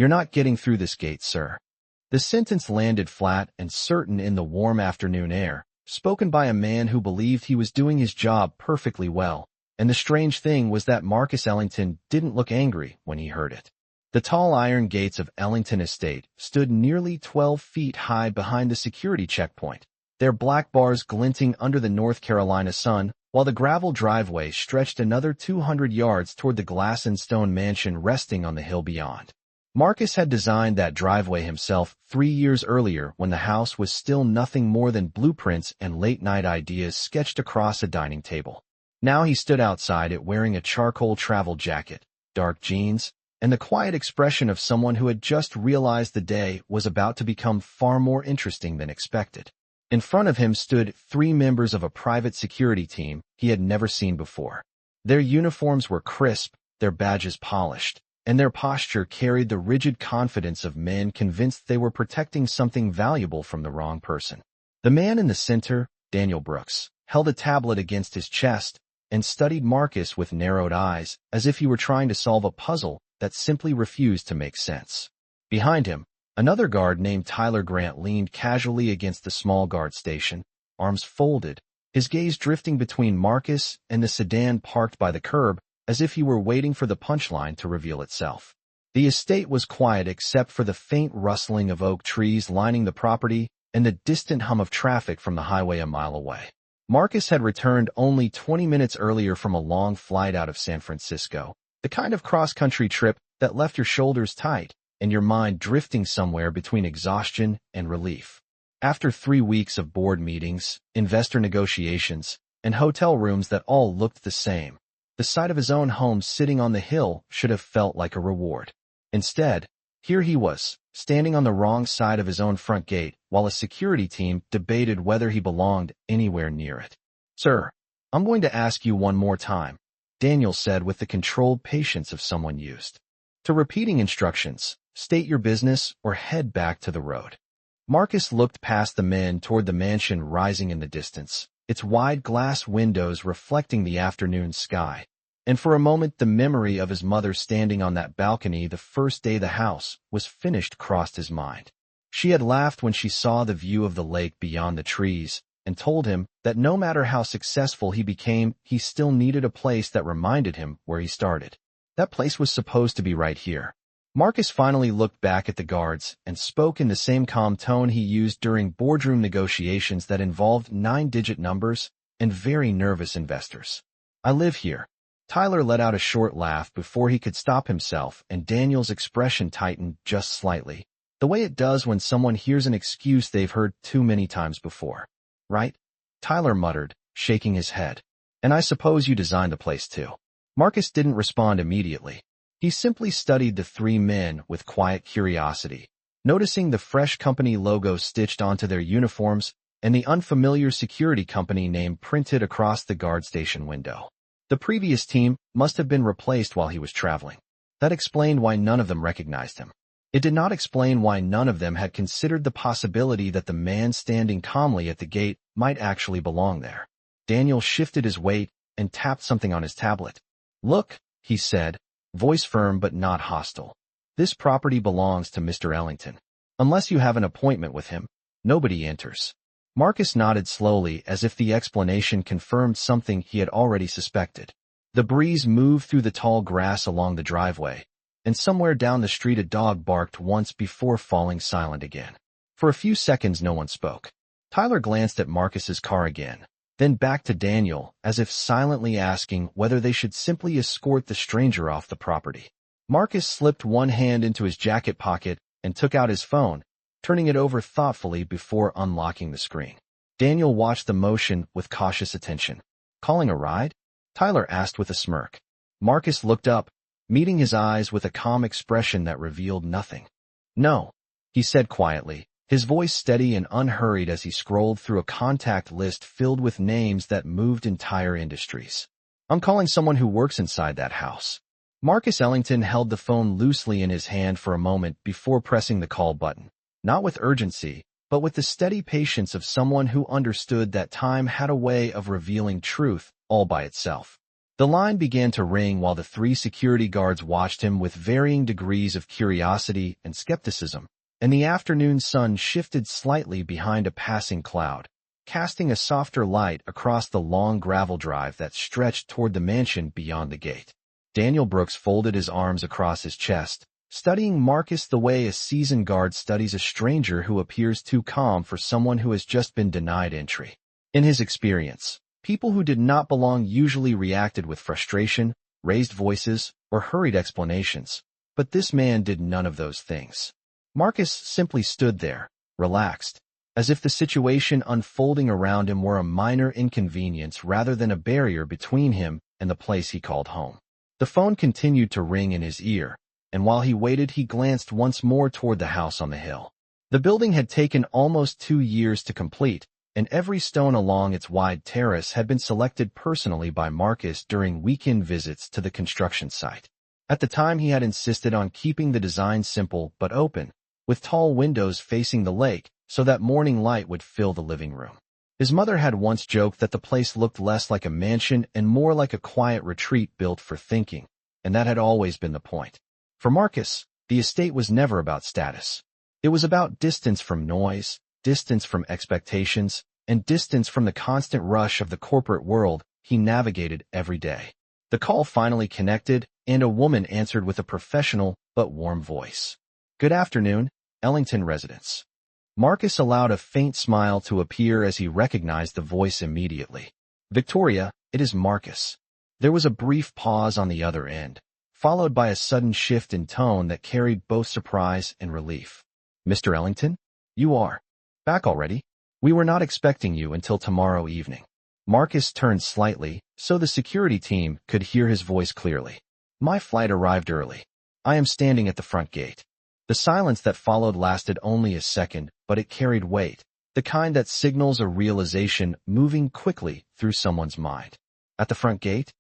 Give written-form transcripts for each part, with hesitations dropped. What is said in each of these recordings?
"You're not getting through this gate, sir." The sentence landed flat and certain in the warm afternoon air, spoken by a man who believed he was doing his job perfectly well, and the strange thing was that Marcus Ellington didn't look angry when he heard it. The tall iron gates of Ellington Estate stood nearly 12 feet high behind the security checkpoint, their black bars glinting under the North Carolina sun, while the gravel driveway stretched another 200 yards toward the glass and stone mansion resting on the hill beyond. Marcus had designed that driveway himself 3 years earlier when the house was still nothing more than blueprints and late-night ideas sketched across a dining table. Now he stood outside it wearing a charcoal travel jacket, dark jeans, and the quiet expression of someone who had just realized the day was about to become far more interesting than expected. In front of him stood 3 members of a private security team he had never seen before. Their uniforms were crisp, their badges polished, and their posture carried the rigid confidence of men convinced they were protecting something valuable from the wrong person. The man in the center, Daniel Brooks, held a tablet against his chest and studied Marcus with narrowed eyes as if he were trying to solve a puzzle that simply refused to make sense. Behind him, another guard named Tyler Grant leaned casually against the small guard station, arms folded, his gaze drifting between Marcus and the sedan parked by the curb as if he were waiting for the punchline to reveal itself. The estate was quiet except for the faint rustling of oak trees lining the property and the distant hum of traffic from the highway a mile away. Marcus had returned only 20 minutes earlier from a long flight out of San Francisco, the kind of cross-country trip that left your shoulders tight and your mind drifting somewhere between exhaustion and relief. After 3 weeks of board meetings, investor negotiations, and hotel rooms that all looked the same, the sight of his own home sitting on the hill should have felt like a reward. Instead, here he was, standing on the wrong side of his own front gate while a security team debated whether he belonged anywhere near it. "Sir, I'm going to ask you one more time," Daniel said with the controlled patience of someone used to repeating instructions. "State your business or head back to the road." Marcus looked past the men toward the mansion rising in the distance, its wide glass windows reflecting the afternoon sky. And for a moment the memory of his mother standing on that balcony the first day the house was finished crossed his mind. She had laughed when she saw the view of the lake beyond the trees and told him that no matter how successful he became, he still needed a place that reminded him where he started. That place was supposed to be right here. Marcus finally looked back at the guards and spoke in the same calm tone he used during boardroom negotiations that involved 9-digit numbers and very nervous investors. "I live here." Tyler let out a short laugh before he could stop himself, and Daniel's expression tightened just slightly, the way it does when someone hears an excuse they've heard too many times before. "Right?" Tyler muttered, shaking his head. "And I suppose you designed the place too." Marcus didn't respond immediately. He simply studied the 3 men with quiet curiosity, noticing the fresh company logo stitched onto their uniforms and the unfamiliar security company name printed across the guard station window. The previous team must have been replaced while he was traveling. That explained why none of them recognized him. It did not explain why none of them had considered the possibility that the man standing calmly at the gate might actually belong there. Daniel shifted his weight and tapped something on his tablet. "Look," he said, voice firm but not hostile. "This property belongs to Mr. Ellington. Unless you have an appointment with him, nobody enters." Marcus nodded slowly as if the explanation confirmed something he had already suspected. The breeze moved through the tall grass along the driveway, and somewhere down the street a dog barked once before falling silent again. For a few seconds no one spoke. Tyler glanced at Marcus's car again, then back to Daniel as if silently asking whether they should simply escort the stranger off the property. Marcus slipped one hand into his jacket pocket and took out his phone, turning it over thoughtfully before unlocking the screen. Daniel watched the motion with cautious attention. "Calling a ride?" Tyler asked with a smirk. Marcus looked up, meeting his eyes with a calm expression that revealed nothing. "No," he said quietly, his voice steady and unhurried as he scrolled through a contact list filled with names that moved entire industries. "I'm calling someone who works inside that house." Marcus Ellington held the phone loosely in his hand for a moment before pressing the call button, not with urgency, but with the steady patience of someone who understood that time had a way of revealing truth all by itself. The line began to ring while the three security guards watched him with varying degrees of curiosity and skepticism, and the afternoon sun shifted slightly behind a passing cloud, casting a softer light across the long gravel drive that stretched toward the mansion beyond the gate. Daniel Brooks folded his arms across his chest, studying Marcus the way a seasoned guard studies a stranger who appears too calm for someone who has just been denied entry. In his experience, people who did not belong usually reacted with frustration, raised voices, or hurried explanations, but this man did none of those things. Marcus simply stood there, relaxed, as if the situation unfolding around him were a minor inconvenience rather than a barrier between him and the place he called home. The phone continued to ring in his ear, and while he waited, he glanced once more toward the house on the hill. The building had taken almost 2 years to complete, and every stone along its wide terrace had been selected personally by Marcus during weekend visits to the construction site. At the time, he had insisted on keeping the design simple but open, with tall windows facing the lake so that morning light would fill the living room. His mother had once joked that the place looked less like a mansion and more like a quiet retreat built for thinking, and that had always been the point. For Marcus, the estate was never about status. It was about distance from noise, distance from expectations, and distance from the constant rush of the corporate world he navigated every day. The call finally connected, and a woman answered with a professional but warm voice. "Good afternoon, Ellington residence." Marcus allowed a faint smile to appear as he recognized the voice immediately. "Victoria, it is Marcus." There was a brief pause on the other end, followed by a sudden shift in tone that carried both surprise and relief. "Mr. Ellington? You are back already? We were not expecting you until tomorrow evening." Marcus turned slightly, so the security team could hear his voice clearly. "My flight arrived early. I am standing at the front gate." The silence that followed lasted only a second, but it carried weight, the kind that signals a realization moving quickly through someone's mind. "At the front gate?"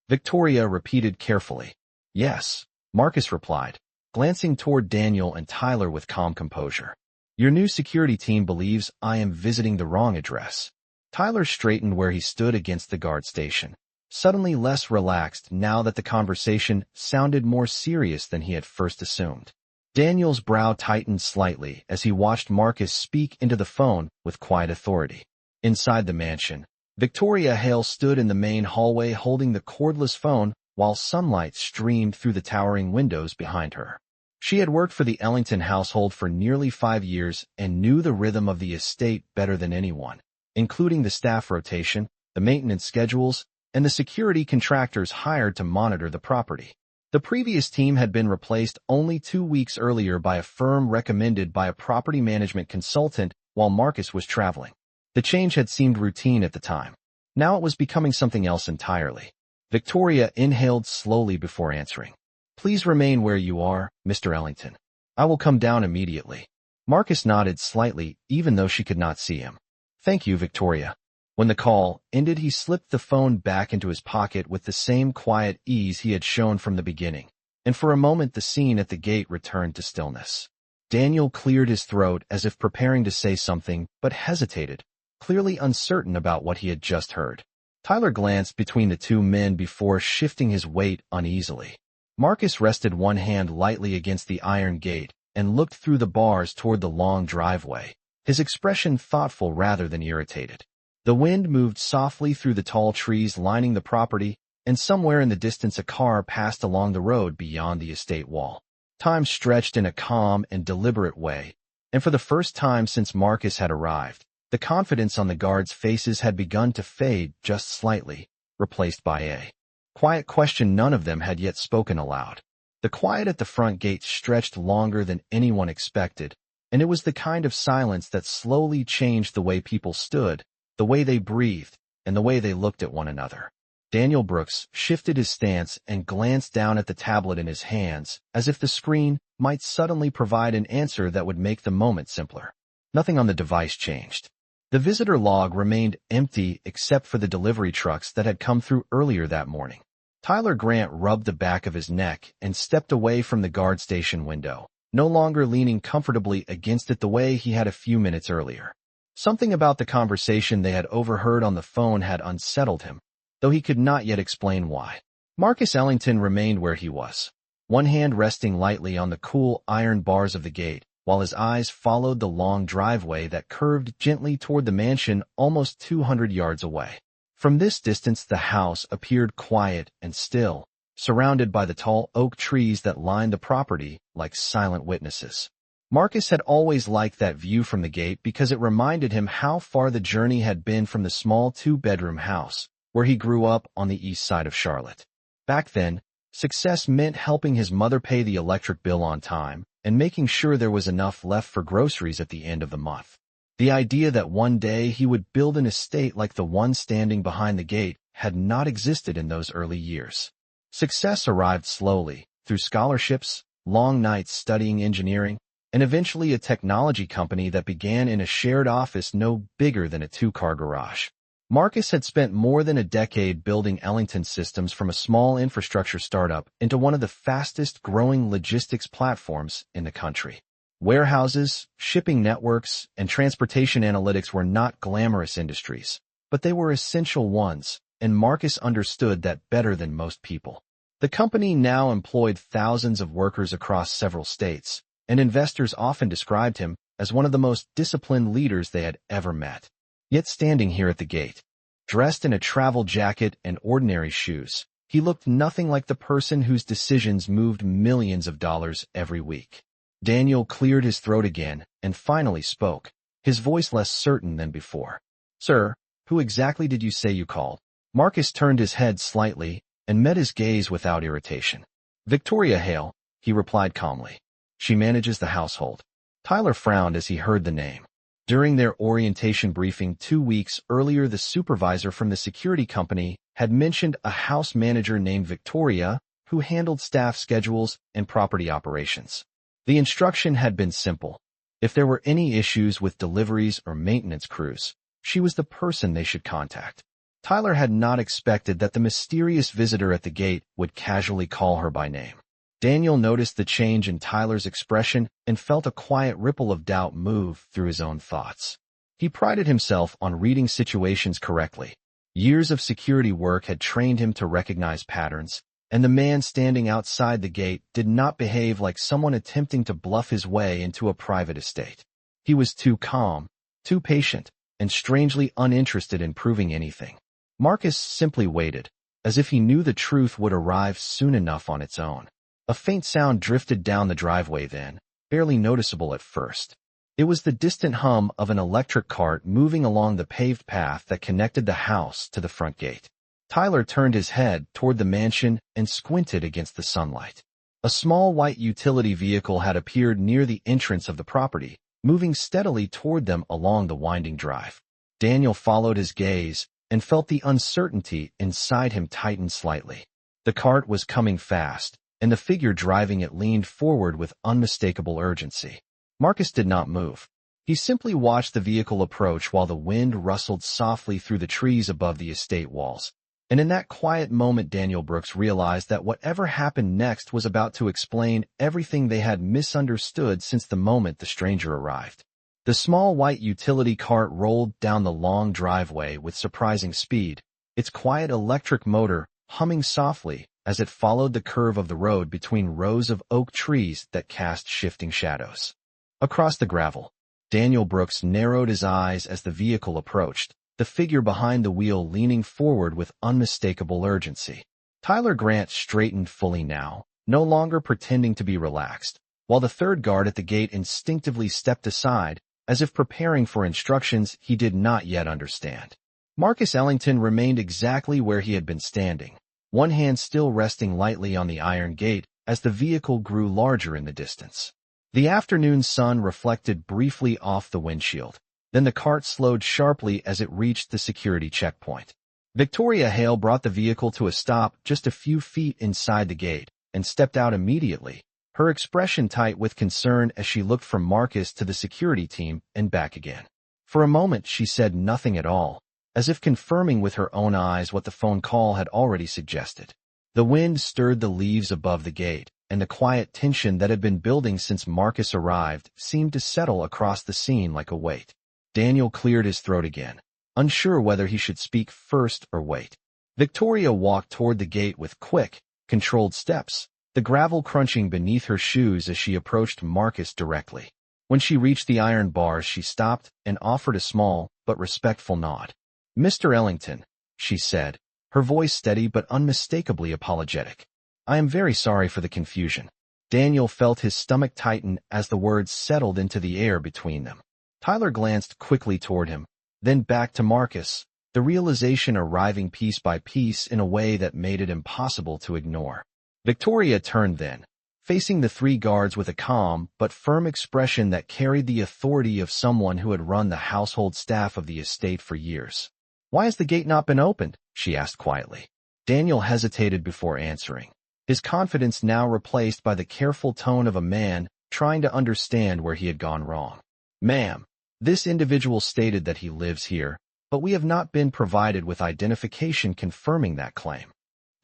Victoria repeated carefully. "Yes," Marcus replied, glancing toward Daniel and Tyler with calm composure. "Your new security team believes I am visiting the wrong address." Tyler straightened where he stood against the guard station, suddenly less relaxed now that the conversation sounded more serious than he had first assumed. Daniel's brow tightened slightly as he watched Marcus speak into the phone with quiet authority. Inside the mansion, Victoria Hale stood in the main hallway holding the cordless phone while sunlight streamed through the towering windows behind her. She had worked for the Ellington household for nearly 5 years and knew the rhythm of the estate better than anyone, including the staff rotation, the maintenance schedules, and the security contractors hired to monitor the property. The previous team had been replaced only 2 weeks earlier by a firm recommended by a property management consultant while Marcus was traveling. The change had seemed routine at the time. Now it was becoming something else entirely. Victoria inhaled slowly before answering. "Please remain where you are, Mr. Ellington. I will come down immediately." Marcus nodded slightly, even though she could not see him. "Thank you, Victoria." When the call ended, he slipped the phone back into his pocket with the same quiet ease he had shown from the beginning, and for a moment the scene at the gate returned to stillness. Daniel cleared his throat as if preparing to say something, but hesitated, clearly uncertain about what he had just heard. Tyler glanced between the two men before shifting his weight uneasily. Marcus rested one hand lightly against the iron gate and looked through the bars toward the long driveway, his expression thoughtful rather than irritated. The wind moved softly through the tall trees lining the property, and somewhere in the distance a car passed along the road beyond the estate wall. Time stretched in a calm and deliberate way, and for the first time since Marcus had arrived, the confidence on the guards' faces had begun to fade just slightly, replaced by a quiet question none of them had yet spoken aloud. The quiet at the front gate stretched longer than anyone expected, and it was the kind of silence that slowly changed the way people stood, the way they breathed, and the way they looked at one another. Daniel Brooks shifted his stance and glanced down at the tablet in his hands, as if the screen might suddenly provide an answer that would make the moment simpler. Nothing on the device changed. The visitor log remained empty except for the delivery trucks that had come through earlier that morning. Tyler Grant rubbed the back of his neck and stepped away from the guard station window, no longer leaning comfortably against it the way he had a few minutes earlier. Something about the conversation they had overheard on the phone had unsettled him, though he could not yet explain why. Marcus Ellington remained where he was, one hand resting lightly on the cool iron bars of the gate, while his eyes followed the long driveway that curved gently toward the mansion almost 200 yards away. From this distance, the house appeared quiet and still, surrounded by the tall oak trees that lined the property like silent witnesses. Marcus had always liked that view from the gate because it reminded him how far the journey had been from the small two-bedroom house where he grew up on the east side of Charlotte. Back then, success meant helping his mother pay the electric bill on time and making sure there was enough left for groceries at the end of the month. The idea that one day he would build an estate like the one standing behind the gate had not existed in those early years. Success arrived slowly, through scholarships, long nights studying engineering, and eventually a technology company that began in a shared office no bigger than a two-car garage. Marcus had spent more than a decade building Ellington systems from a small infrastructure startup into one of the fastest-growing logistics platforms in the country. Warehouses, shipping networks, and transportation analytics were not glamorous industries, but they were essential ones, and Marcus understood that better than most people. The company now employed thousands of workers across several states, and investors often described him as one of the most disciplined leaders they had ever met. Yet standing here at the gate, dressed in a travel jacket and ordinary shoes, he looked nothing like the person whose decisions moved millions of dollars every week. Daniel cleared his throat again and finally spoke, his voice less certain than before. "Sir, who exactly did you say you called?" Marcus turned his head slightly and met his gaze without irritation. "Victoria Hale," he replied calmly. "She manages the household." Tyler frowned as he heard the name. During their orientation briefing 2 weeks earlier, the supervisor from the security company had mentioned a house manager named Victoria who handled staff schedules and property operations. The instruction had been simple. If there were any issues with deliveries or maintenance crews, she was the person they should contact. Tyler had not expected that the mysterious visitor at the gate would casually call her by name. Daniel noticed the change in Tyler's expression and felt a quiet ripple of doubt move through his own thoughts. He prided himself on reading situations correctly. Years of security work had trained him to recognize patterns, and the man standing outside the gate did not behave like someone attempting to bluff his way into a private estate. He was too calm, too patient, and strangely uninterested in proving anything. Marcus simply waited, as if he knew the truth would arrive soon enough on its own. A faint sound drifted down the driveway then, barely noticeable at first. It was the distant hum of an electric cart moving along the paved path that connected the house to the front gate. Tyler turned his head toward the mansion and squinted against the sunlight. A small white utility vehicle had appeared near the entrance of the property, moving steadily toward them along the winding drive. Daniel followed his gaze and felt the uncertainty inside him tighten slightly. The cart was coming fast, and the figure driving it leaned forward with unmistakable urgency. Marcus did not move. He simply watched the vehicle approach while the wind rustled softly through the trees above the estate walls. And in that quiet moment, Daniel Brooks realized that whatever happened next was about to explain everything they had misunderstood since the moment the stranger arrived. The small white utility cart rolled down the long driveway with surprising speed, its quiet electric motor humming softly as it followed the curve of the road between rows of oak trees that cast shifting shadows. Across the gravel, Daniel Brooks narrowed his eyes as the vehicle approached, the figure behind the wheel leaning forward with unmistakable urgency. Tyler Grant straightened fully now, no longer pretending to be relaxed, while the third guard at the gate instinctively stepped aside, as if preparing for instructions he did not yet understand. Marcus Ellington remained exactly where he had been standing, one hand still resting lightly on the iron gate as the vehicle grew larger in the distance. The afternoon sun reflected briefly off the windshield. Then the cart slowed sharply as it reached the security checkpoint. Victoria Hale brought the vehicle to a stop just a few feet inside the gate and stepped out immediately, her expression tight with concern as she looked from Marcus to the security team and back again. For a moment she said nothing at all, as if confirming with her own eyes what the phone call had already suggested. The wind stirred the leaves above the gate, and the quiet tension that had been building since Marcus arrived seemed to settle across the scene like a weight. Daniel cleared his throat again, unsure whether he should speak first or wait. Victoria walked toward the gate with quick, controlled steps, the gravel crunching beneath her shoes as she approached Marcus directly. When she reached the iron bars, she stopped and offered a small but respectful nod. "Mr. Ellington," she said, her voice steady but unmistakably apologetic. "I am very sorry for the confusion." Daniel felt his stomach tighten as the words settled into the air between them. Tyler glanced quickly toward him, then back to Marcus, the realization arriving piece by piece in a way that made it impossible to ignore. Victoria turned then, facing the three guards with a calm but firm expression that carried the authority of someone who had run the household staff of the estate for years. "Why has the gate not been opened?" she asked quietly. Daniel hesitated before answering, his confidence now replaced by the careful tone of a man trying to understand where he had gone wrong. "Ma'am, this individual stated that he lives here, but we have not been provided with identification confirming that claim."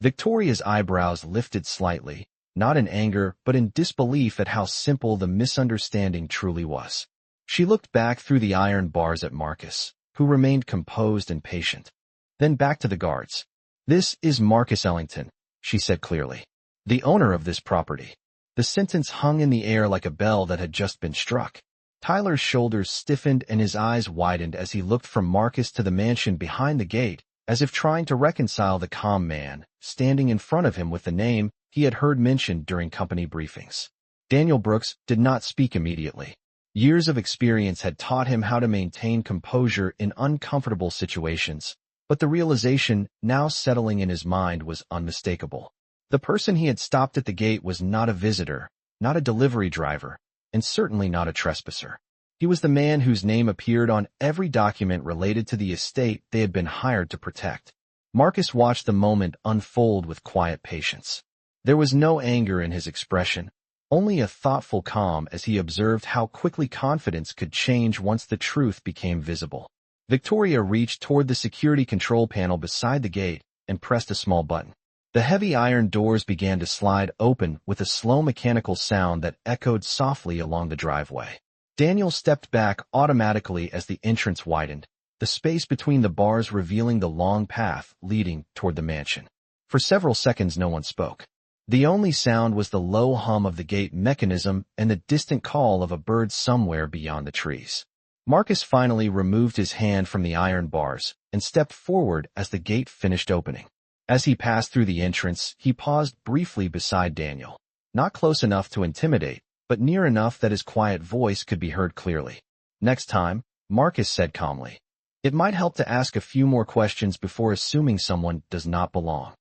Victoria's eyebrows lifted slightly, not in anger but in disbelief at how simple the misunderstanding truly was. She looked back through the iron bars at Marcus, who remained composed and patient. Then back to the guards. "This is Marcus Ellington," she said clearly, "the owner of this property." The sentence hung in the air like a bell that had just been struck. Tyler's shoulders stiffened and his eyes widened as he looked from Marcus to the mansion behind the gate, as if trying to reconcile the calm man standing in front of him with the name he had heard mentioned during company briefings. Daniel Brooks did not speak immediately. Years of experience had taught him how to maintain composure in uncomfortable situations, but the realization now settling in his mind was unmistakable. The person he had stopped at the gate was not a visitor, not a delivery driver, and certainly not a trespasser. He was the man whose name appeared on every document related to the estate they had been hired to protect. Marcus watched the moment unfold with quiet patience. There was no anger in his expression, only a thoughtful calm as he observed how quickly confidence could change once the truth became visible. Victoria reached toward the security control panel beside the gate and pressed a small button. The heavy iron doors began to slide open with a slow mechanical sound that echoed softly along the driveway. Daniel stepped back automatically as the entrance widened, the space between the bars revealing the long path leading toward the mansion. For several seconds no one spoke. The only sound was the low hum of the gate mechanism and the distant call of a bird somewhere beyond the trees. Marcus finally removed his hand from the iron bars and stepped forward as the gate finished opening. As he passed through the entrance, he paused briefly beside Daniel, not close enough to intimidate, but near enough that his quiet voice could be heard clearly. "Next time," Marcus said calmly, "it might help to ask a few more questions before assuming someone does not belong."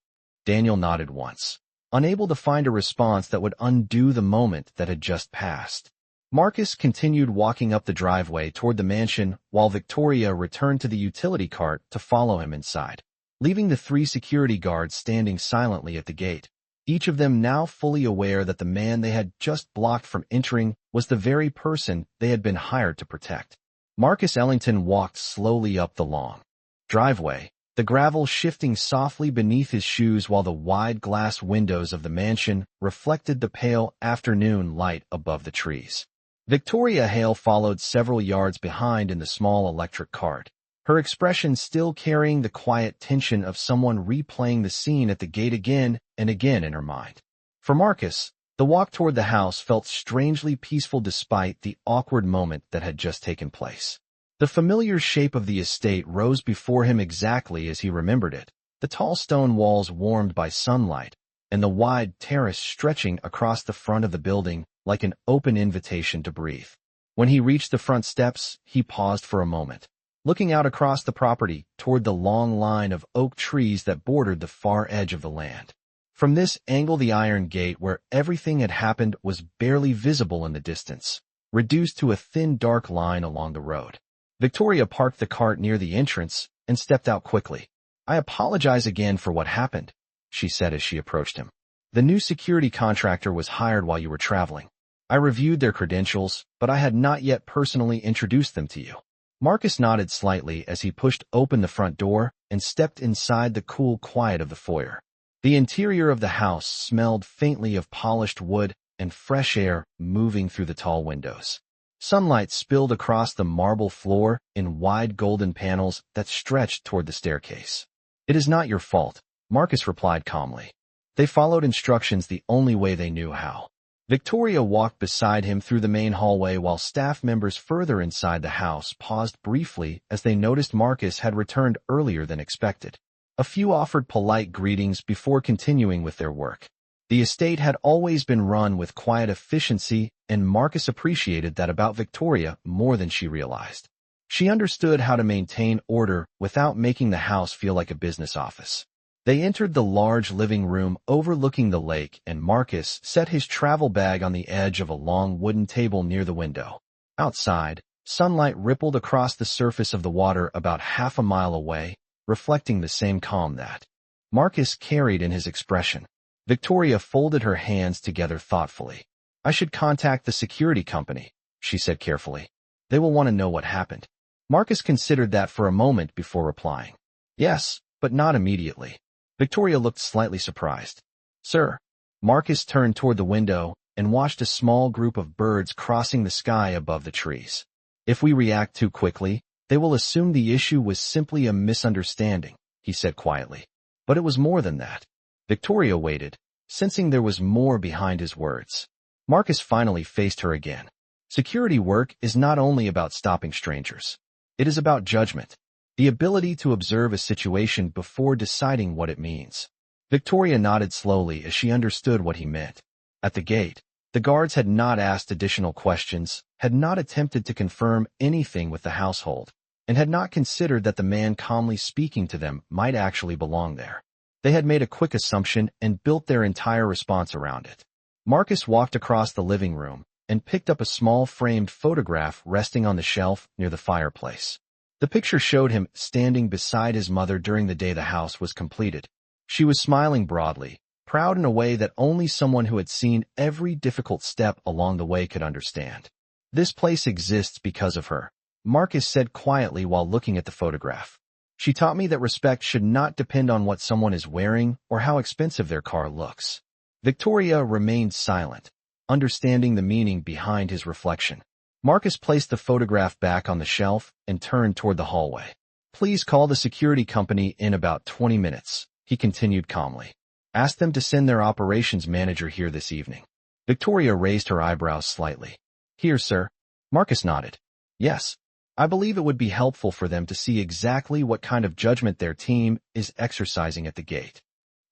Daniel nodded once, unable to find a response that would undo the moment that had just passed. Marcus continued walking up the driveway toward the mansion while Victoria returned to the utility cart to follow him inside, leaving the three security guards standing silently at the gate, each of them now fully aware that the man they had just blocked from entering was the very person they had been hired to protect. Marcus Ellington walked slowly up the long driveway, the gravel shifting softly beneath his shoes while the wide glass windows of the mansion reflected the pale afternoon light above the trees. Victoria Hale followed several yards behind in the small electric cart, her expression still carrying the quiet tension of someone replaying the scene at the gate again and again in her mind. For Marcus, the walk toward the house felt strangely peaceful despite the awkward moment that had just taken place. The familiar shape of the estate rose before him exactly as he remembered it, the tall stone walls warmed by sunlight, and the wide terrace stretching across the front of the building like an open invitation to breathe. When he reached the front steps, he paused for a moment, looking out across the property toward the long line of oak trees that bordered the far edge of the land. From this angle, the iron gate where everything had happened was barely visible in the distance, reduced to a thin dark line along the road. Victoria parked the cart near the entrance and stepped out quickly. "I apologize again for what happened," she said as she approached him. "The new security contractor was hired while you were traveling. I reviewed their credentials, but I had not yet personally introduced them to you." Marcus nodded slightly as he pushed open the front door and stepped inside the cool quiet of the foyer. The interior of the house smelled faintly of polished wood and fresh air moving through the tall windows. Sunlight spilled across the marble floor in wide golden panels that stretched toward the staircase. "It is not your fault," Marcus replied calmly. They followed instructions the only way they knew how. Victoria walked beside him through the main hallway while staff members further inside the house paused briefly as they noticed Marcus had returned earlier than expected. A few offered polite greetings before continuing with their work. The estate had always been run with quiet efficiency, and Marcus appreciated that about Victoria more than she realized. She understood how to maintain order without making the house feel like a business office. They entered the large living room overlooking the lake, and Marcus set his travel bag on the edge of a long wooden table near the window. Outside, sunlight rippled across the surface of the water about half a mile away, reflecting the same calm that Marcus carried in his expression. Victoria folded her hands together thoughtfully. "I should contact the security company," she said carefully. "They will want to know what happened." Marcus considered that for a moment before replying. "Yes, but not immediately." Victoria looked slightly surprised. "Sir." Marcus turned toward the window and watched a small group of birds crossing the sky above the trees. "If we react too quickly, they will assume the issue was simply a misunderstanding," he said quietly. But it was more than that. Victoria waited, sensing there was more behind his words. Marcus finally faced her again. "Security work is not only about stopping strangers. It is about judgment, the ability to observe a situation before deciding what it means." Victoria nodded slowly as she understood what he meant. At the gate, the guards had not asked additional questions, had not attempted to confirm anything with the household, and had not considered that the man calmly speaking to them might actually belong there. They had made a quick assumption and built their entire response around it. Marcus walked across the living room and picked up a small framed photograph resting on the shelf near the fireplace. The picture showed him standing beside his mother during the day the house was completed. She was smiling broadly, proud in a way that only someone who had seen every difficult step along the way could understand. "This place exists because of her," Marcus said quietly while looking at the photograph. "She taught me that respect should not depend on what someone is wearing or how expensive their car looks." Victoria remained silent, understanding the meaning behind his reflection. Marcus placed the photograph back on the shelf and turned toward the hallway. "Please call the security company in about 20 minutes, he continued calmly. "Ask them to send their operations manager here this evening." Victoria raised her eyebrows slightly. "Here, sir." Marcus nodded. "Yes. I believe it would be helpful for them to see exactly what kind of judgment their team is exercising at the gate."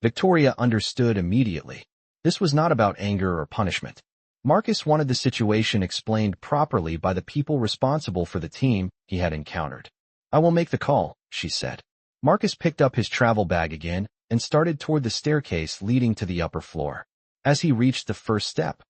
Victoria understood immediately. This was not about anger or punishment. Marcus wanted the situation explained properly by the people responsible for the team he had encountered. "I will make the call," she said. Marcus picked up his travel bag again and started toward the staircase leading to the upper floor. As he reached the first step,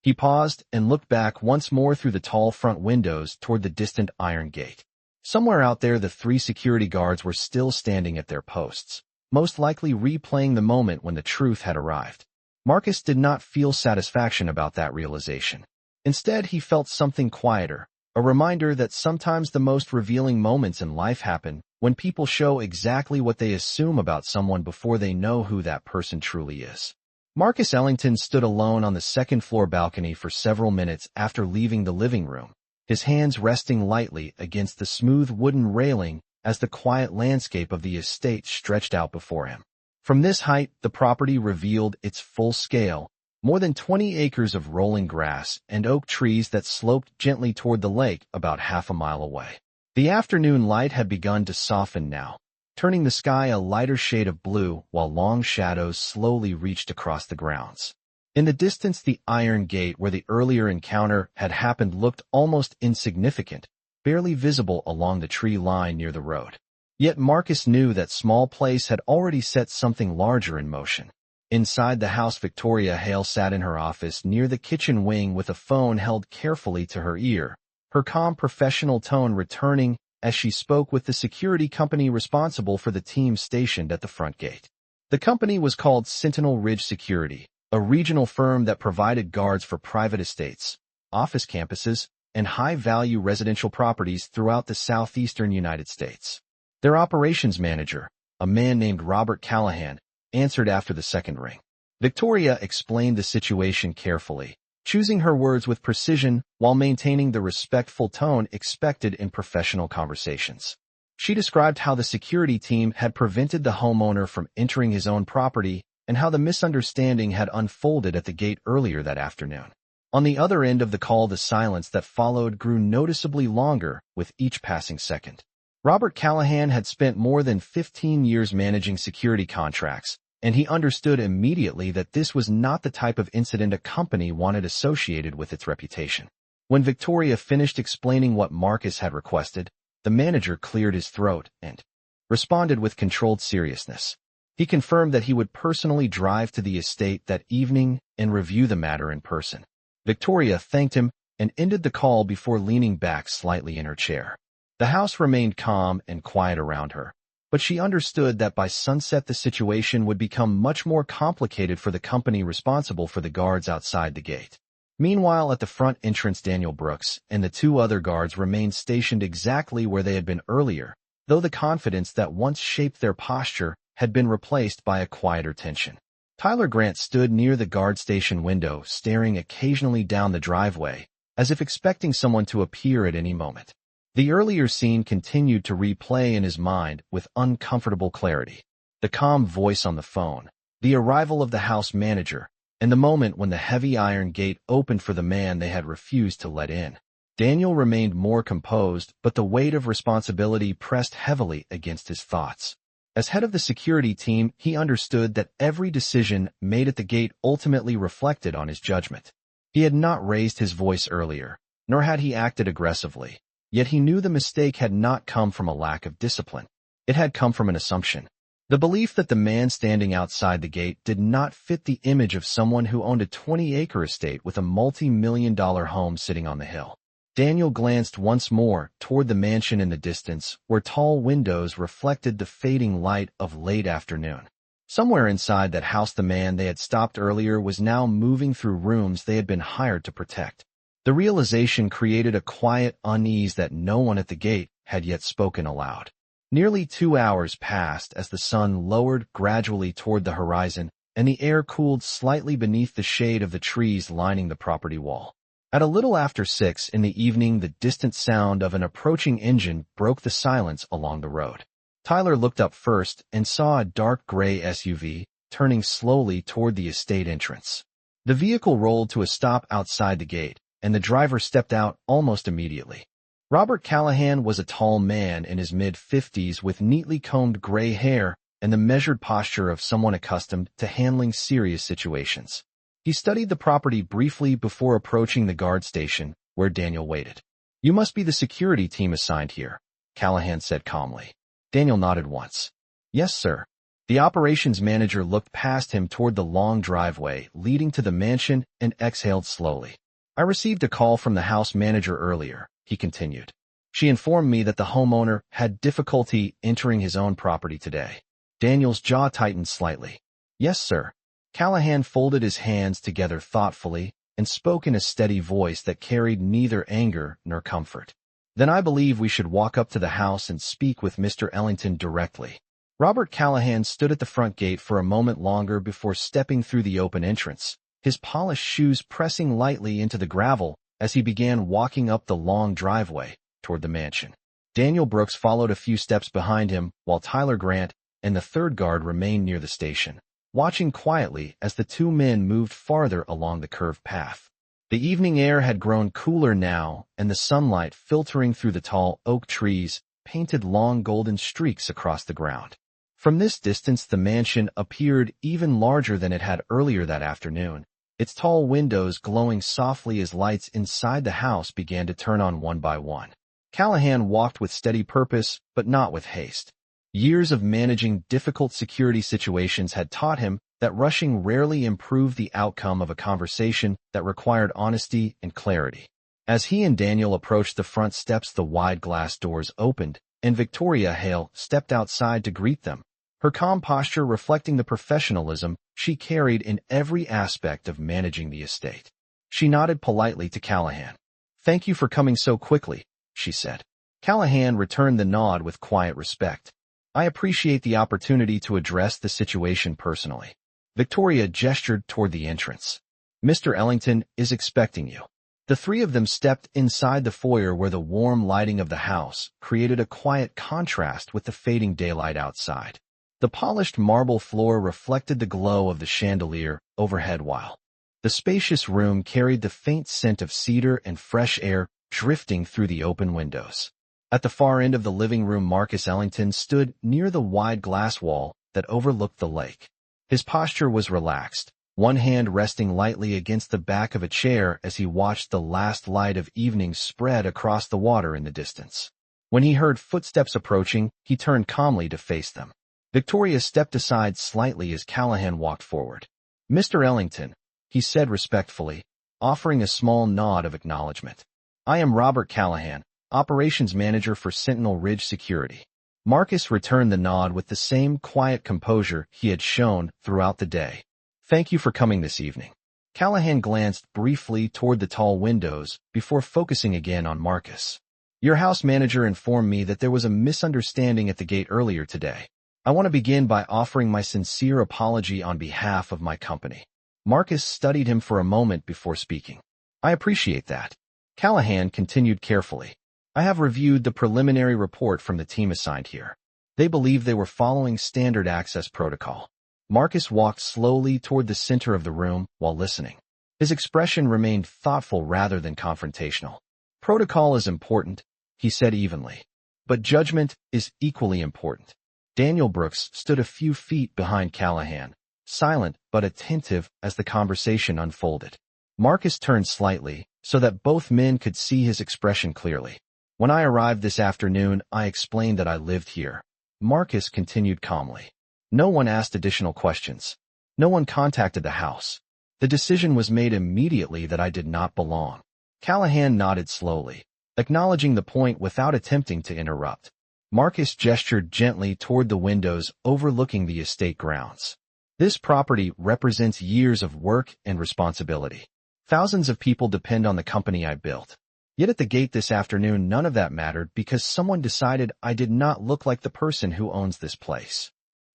he paused and looked back once more through the tall front windows toward the distant iron gate. Somewhere out there, the 3 security guards were still standing at their posts, most likely replaying the moment when the truth had arrived. Marcus did not feel satisfaction about that realization. Instead, he felt something quieter, a reminder that sometimes the most revealing moments in life happen when people show exactly what they assume about someone before they know who that person truly is. Marcus Ellington stood alone on the second-floor balcony for several minutes after leaving the living room, his hands resting lightly against the smooth wooden railing as the quiet landscape of the estate stretched out before him. From this height, the property revealed its full scale, more than 20 acres of rolling grass and oak trees that sloped gently toward the lake about half a mile away. The afternoon light had begun to soften now, turning the sky a lighter shade of blue while long shadows slowly reached across the grounds. In the distance, the iron gate where the earlier encounter had happened looked almost insignificant, barely visible along the tree line near the road. Yet Marcus knew that small place had already set something larger in motion. Inside the house, Victoria Hale sat in her office near the kitchen wing with a phone held carefully to her ear, her calm professional tone returning as she spoke with the security company responsible for the team stationed at the front gate. The company was called Sentinel Ridge Security, a regional firm that provided guards for private estates, office campuses, and high-value residential properties throughout the southeastern United States. Their operations manager, a man named Robert Callahan, answered after the second ring. Victoria explained the situation carefully, choosing her words with precision while maintaining the respectful tone expected in professional conversations. She described how the security team had prevented the homeowner from entering his own property and how the misunderstanding had unfolded at the gate earlier that afternoon. On the other end of the call, the silence that followed grew noticeably longer with each passing second. Robert Callahan had spent more than 15 years managing security contracts, and he understood immediately that this was not the type of incident a company wanted associated with its reputation. When Victoria finished explaining what Marcus had requested, the manager cleared his throat and responded with controlled seriousness. He confirmed that he would personally drive to the estate that evening and review the matter in person. Victoria thanked him and ended the call before leaning back slightly in her chair. The house remained calm and quiet around her, but she understood that by sunset the situation would become much more complicated for the company responsible for the guards outside the gate. Meanwhile, at the front entrance, Daniel Brooks and the two other guards remained stationed exactly where they had been earlier, though the confidence that once shaped their posture had been replaced by a quieter tension. Tyler Grant stood near the guard station window, staring occasionally down the driveway, as if expecting someone to appear at any moment. The earlier scene continued to replay in his mind with uncomfortable clarity. The calm voice on the phone, the arrival of the house manager, and the moment when the heavy iron gate opened for the man they had refused to let in. Daniel remained more composed, but the weight of responsibility pressed heavily against his thoughts. As head of the security team, he understood that every decision made at the gate ultimately reflected on his judgment. He had not raised his voice earlier, nor had he acted aggressively, yet he knew the mistake had not come from a lack of discipline. It had come from an assumption. The belief that the man standing outside the gate did not fit the image of someone who owned a 20-acre estate with a multi-million-dollar home sitting on the hill. Daniel glanced once more toward the mansion in the distance, where tall windows reflected the fading light of late afternoon. Somewhere inside that house, the man they had stopped earlier was now moving through rooms they had been hired to protect. The realization created a quiet unease that no one at the gate had yet spoken aloud. Nearly 2 hours passed as the sun lowered gradually toward the horizon, and the air cooled slightly beneath the shade of the trees lining the property wall. At a little after 6 in the evening, the distant sound of an approaching engine broke the silence along the road. Tyler looked up first and saw a dark gray SUV turning slowly toward the estate entrance. The vehicle rolled to a stop outside the gate, and the driver stepped out almost immediately. Robert Callahan was a tall man in his mid-50s with neatly combed gray hair and the measured posture of someone accustomed to handling serious situations. He studied the property briefly before approaching the guard station, where Daniel waited. "You must be the security team assigned here," Callahan said calmly. Daniel nodded once. "Yes, sir." The operations manager looked past him toward the long driveway leading to the mansion and exhaled slowly. "I received a call from the house manager earlier," he continued. "She informed me that the homeowner had difficulty entering his own property today." Daniel's jaw tightened slightly. "Yes, sir." Callahan folded his hands together thoughtfully and spoke in a steady voice that carried neither anger nor comfort. "Then I believe we should walk up to the house and speak with Mr. Ellington directly." Robert Callahan stood at the front gate for a moment longer before stepping through the open entrance, his polished shoes pressing lightly into the gravel as he began walking up the long driveway toward the mansion. Daniel Brooks followed a few steps behind him, while Tyler Grant and the third guard remained near the station, watching quietly as the two men moved farther along the curved path. The evening air had grown cooler now, and the sunlight filtering through the tall oak trees painted long golden streaks across the ground. From this distance, the mansion appeared even larger than it had earlier that afternoon, its tall windows glowing softly as lights inside the house began to turn on one by one. Callahan walked with steady purpose, but not with haste. Years of managing difficult security situations had taught him that rushing rarely improved the outcome of a conversation that required honesty and clarity. As he and Daniel approached the front steps, the wide glass doors opened, and Victoria Hale stepped outside to greet them, her calm posture reflecting the professionalism she carried in every aspect of managing the estate. She nodded politely to Callahan. "Thank you for coming so quickly," she said. Callahan returned the nod with quiet respect. "I appreciate the opportunity to address the situation personally." Victoria gestured toward the entrance. "Mr. Ellington is expecting you." The three of them stepped inside the foyer where the warm lighting of the house created a quiet contrast with the fading daylight outside. The polished marble floor reflected the glow of the chandelier overhead while the spacious room carried the faint scent of cedar and fresh air drifting through the open windows. At the far end of the living room, Marcus Ellington stood near the wide glass wall that overlooked the lake. His posture was relaxed, one hand resting lightly against the back of a chair as he watched the last light of evening spread across the water in the distance. When he heard footsteps approaching, he turned calmly to face them. Victoria stepped aside slightly as Callahan walked forward. "Mr. Ellington," he said respectfully, offering a small nod of acknowledgement. "I am Robert Callahan, Operations Manager for Sentinel Ridge Security." Marcus returned the nod with the same quiet composure he had shown throughout the day. "Thank you for coming this evening." Callahan glanced briefly toward the tall windows before focusing again on Marcus. "Your house manager informed me that there was a misunderstanding at the gate earlier today. I want to begin by offering my sincere apology on behalf of my company." Marcus studied him for a moment before speaking. "I appreciate that." Callahan continued carefully. "I have reviewed the preliminary report from the team assigned here. They believe they were following standard access protocol." Marcus walked slowly toward the center of the room while listening. His expression remained thoughtful rather than confrontational. "Protocol is important," he said evenly, "but judgment is equally important." Daniel Brooks stood a few feet behind Callahan, silent but attentive as the conversation unfolded. Marcus turned slightly so that both men could see his expression clearly. "When I arrived this afternoon, I explained that I lived here." Marcus continued calmly. "No one asked additional questions. No one contacted the house. The decision was made immediately that I did not belong." Callahan nodded slowly, acknowledging the point without attempting to interrupt. Marcus gestured gently toward the windows overlooking the estate grounds. "This property represents years of work and responsibility. Thousands of people depend on the company I built. Yet at the gate this afternoon, none of that mattered because someone decided I did not look like the person who owns this place."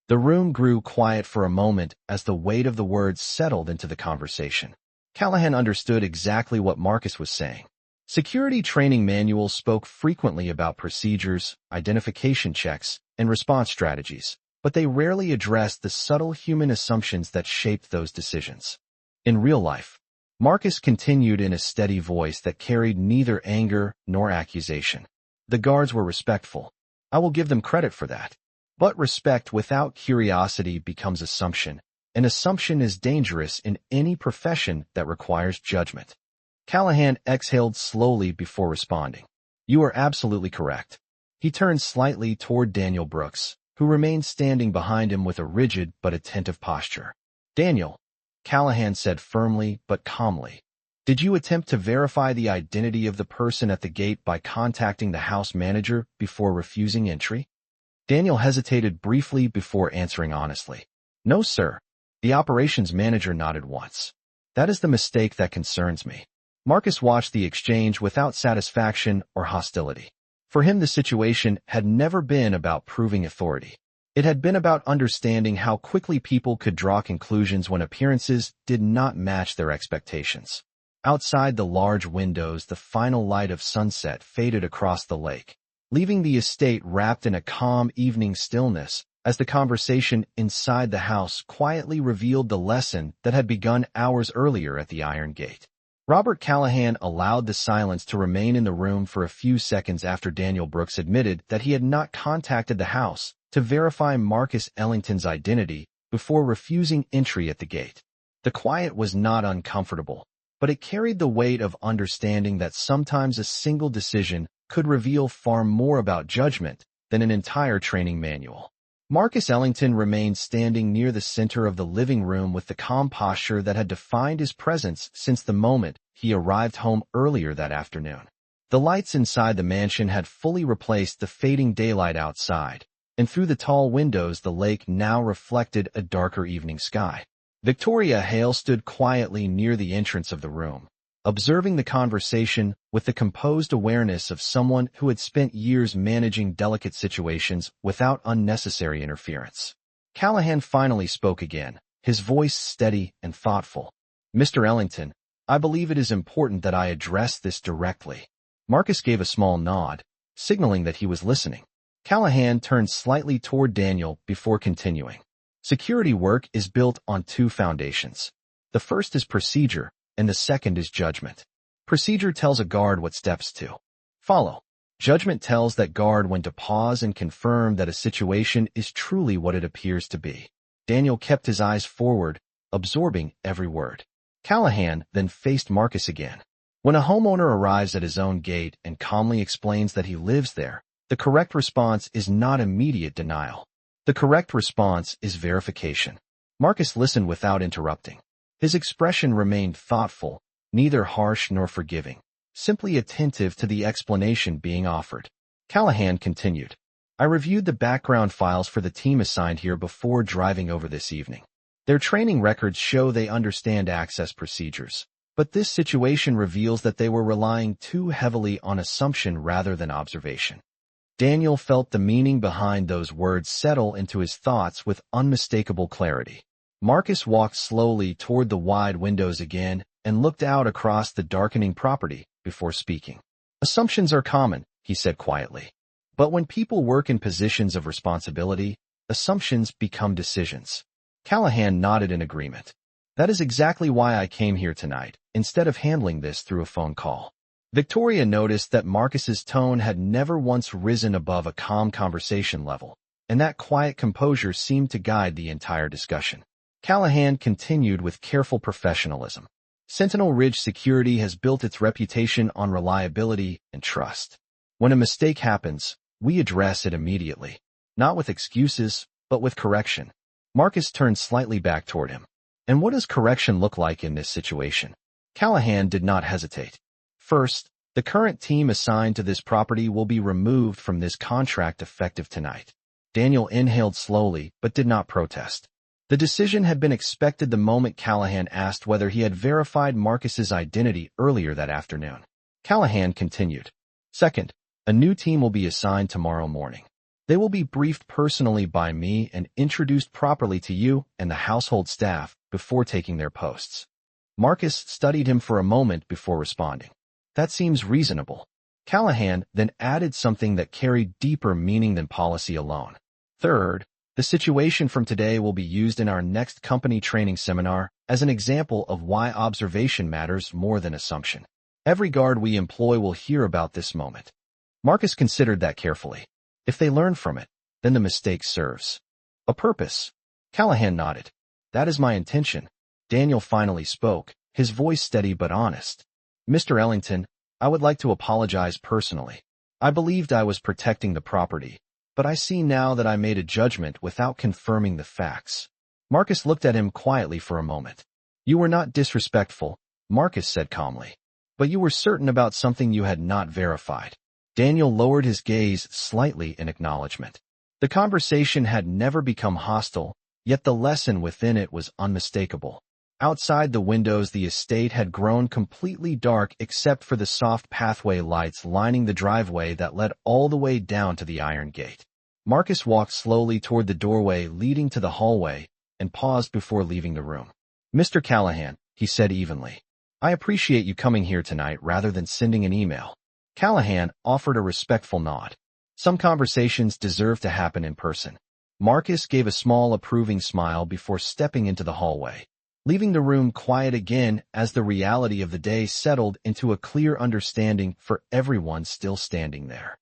The room grew quiet for a moment as the weight of the words settled into the conversation. Callahan understood exactly what Marcus was saying. Security training manuals spoke frequently about procedures, identification checks, and response strategies, but they rarely addressed the subtle human assumptions that shaped those decisions. In real life, Marcus continued in a steady voice that carried neither anger nor accusation. "The guards were respectful. I will give them credit for that. But respect without curiosity becomes assumption, and assumption is dangerous in any profession that requires judgment." Callahan exhaled slowly before responding. "You are absolutely correct." He turned slightly toward Daniel Brooks, who remained standing behind him with a rigid but attentive posture. "Daniel," Callahan said firmly but calmly, "did you attempt to verify the identity of the person at the gate by contacting the house manager before refusing entry?" Daniel hesitated briefly before answering honestly. "No, sir." The operations manager nodded once. "That is the mistake that concerns me." Marcus watched the exchange without satisfaction or hostility. For him, the situation had never been about proving authority. It had been about understanding how quickly people could draw conclusions when appearances did not match their expectations. Outside the large windows, the final light of sunset faded across the lake, leaving the estate wrapped in a calm evening stillness as the conversation inside the house quietly revealed the lesson that had begun hours earlier at the Iron Gate. Robert Callahan allowed the silence to remain in the room for a few seconds after Daniel Brooks admitted that he had not contacted the house to verify Marcus Ellington's identity before refusing entry at the gate. The quiet was not uncomfortable, but it carried the weight of understanding that sometimes a single decision could reveal far more about judgment than an entire training manual. Marcus Ellington remained standing near the center of the living room with the calm posture that had defined his presence since the moment he arrived home earlier that afternoon. The lights inside the mansion had fully replaced the fading daylight outside, and through the tall windows the lake now reflected a darker evening sky. Victoria Hale stood quietly near the entrance of the room, observing the conversation with the composed awareness of someone who had spent years managing delicate situations without unnecessary interference. Callahan finally spoke again, his voice steady and thoughtful. "Mr. Ellington, I believe it is important that I address this directly. Marcus gave a small nod, signaling that he was listening. Callahan turned slightly toward Daniel before continuing. Security work is built on two foundations. The first is procedure, and the second is judgment. Procedure tells a guard what steps to follow. Judgment tells that guard when to pause and confirm that a situation is truly what it appears to be. Daniel kept his eyes forward, absorbing every word. Callahan then faced Marcus again. When a homeowner arrives at his own gate and calmly explains that he lives there, the correct response is not immediate denial. The correct response is verification. Marcus listened without interrupting. His expression remained thoughtful, neither harsh nor forgiving, simply attentive to the explanation being offered. Callahan continued. I reviewed the background files for the team assigned here before driving over this evening. Their training records show they understand access procedures, but this situation reveals that they were relying too heavily on assumption rather than observation. Daniel felt the meaning behind those words settle into his thoughts with unmistakable clarity. Marcus walked slowly toward the wide windows again and looked out across the darkening property before speaking. Assumptions are common, he said quietly. But when people work in positions of responsibility, assumptions become decisions. Callahan nodded in agreement. That is exactly why I came here tonight, instead of handling this through a phone call. Victoria noticed that Marcus's tone had never once risen above a calm conversation level, and that quiet composure seemed to guide the entire discussion. Callahan continued with careful professionalism. Sentinel Ridge Security has built its reputation on reliability and trust. When a mistake happens, we address it immediately, not with excuses, but with correction. Marcus turned slightly back toward him. And what does correction look like in this situation? Callahan did not hesitate. First, the current team assigned to this property will be removed from this contract effective tonight. Daniel inhaled slowly, but did not protest. The decision had been expected the moment Callahan asked whether he had verified Marcus's identity earlier that afternoon. Callahan continued. Second, a new team will be assigned tomorrow morning. They will be briefed personally by me and introduced properly to you and the household staff before taking their posts. Marcus studied him for a moment before responding. That seems reasonable. Callahan then added something that carried deeper meaning than policy alone. Third, the situation from today will be used in our next company training seminar as an example of why observation matters more than assumption. Every guard we employ will hear about this moment. Marcus considered that carefully. If they learn from it, then the mistake serves a purpose. Callahan nodded. That is my intention. Daniel finally spoke, his voice steady but honest. Mr. Ellington, I would like to apologize personally. I believed I was protecting the property, but I see now that I made a judgment without confirming the facts. Marcus looked at him quietly for a moment. You were not disrespectful, Marcus said calmly, but you were certain about something you had not verified. Daniel lowered his gaze slightly in acknowledgement. The conversation had never become hostile, yet the lesson within it was unmistakable. Outside the windows, the estate had grown completely dark except for the soft pathway lights lining the driveway that led all the way down to the iron gate. Marcus walked slowly toward the doorway leading to the hallway and paused before leaving the room. Mr. Callahan, he said evenly, I appreciate you coming here tonight rather than sending an email. Callahan offered a respectful nod. Some conversations deserve to happen in person. Marcus gave a small approving smile before stepping into the hallway, leaving the room quiet again as the reality of the day settled into a clear understanding for everyone still standing there.